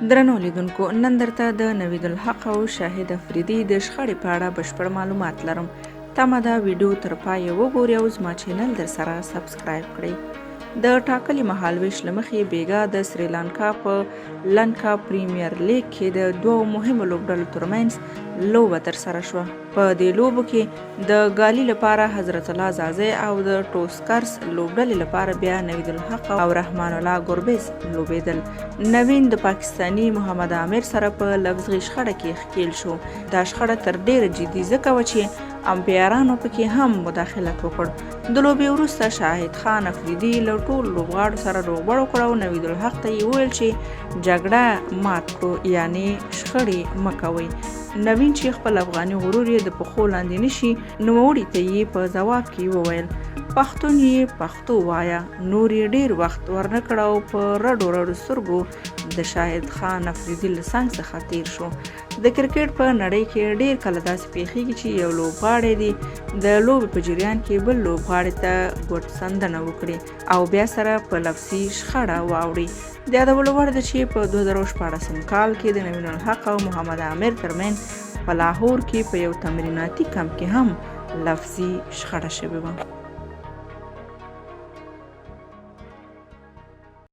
درنو لیدونکو، نن درته د نوید الحق او شاهد افریدي د شخړې په اړه بشپړ معلومات لرم. تمه ده ویډیو تر پایه وګورئ او زما چینل در سره سبسکرایب کړئ. د ټاکلي مهالویش له مخې بیګا د سریلانکا په لنکا پریمیر لیګ کې د دوو مهمو لوبډلو ترمنځ لوبه ترسره شوه. په دې لوبو کې د ګالي لپاره حضرت الله زازی او د ټوسکرس لوبډلې لپاره بیا نوید الحق او رحمان الله ګوربز لوبېدل. نوین د پاکستاني محمد عامر سره په لفظي شخړه کې ښکېل شو. دا شخړه تر ډیره جدي ځکه وه چې امپیرانو پکې هم مداخلت وکړ. د لوبې وروسته شاهد خان افریدي له ټولو لوبغاړو سره روغبړ وکړ او نوید الحق ته یې وویل چې جګړه مات کړو، یعنی شخړې مه کوئ. نوین چې خپل افغاني غرور یې د پښو لاندې نشي، نوموړي ته یې په ځواب کې وویل پښتون یې پښتو وایه. نور یې ډیر وخت ورنه کړ او په رډو رډو سترګو د شاهد خان افریدي له څنګ څخه تیر شو. د کرکټ په نړۍ کې ډیر کله داسې پیښیږي چې یو لوبغاړی دی د لوبې په جریان کې بل لوبغاړي ته ګوت سندنه وکړي او بیا سره په لفظي شخړه واوړي. د یادولو وړ ده چې په 2014 کال کې د نوید الحق او محمد عامر ترمنځ په لاهور کې په یو تمریناتي کمپ کې هم لفظي شخړه شوې وه.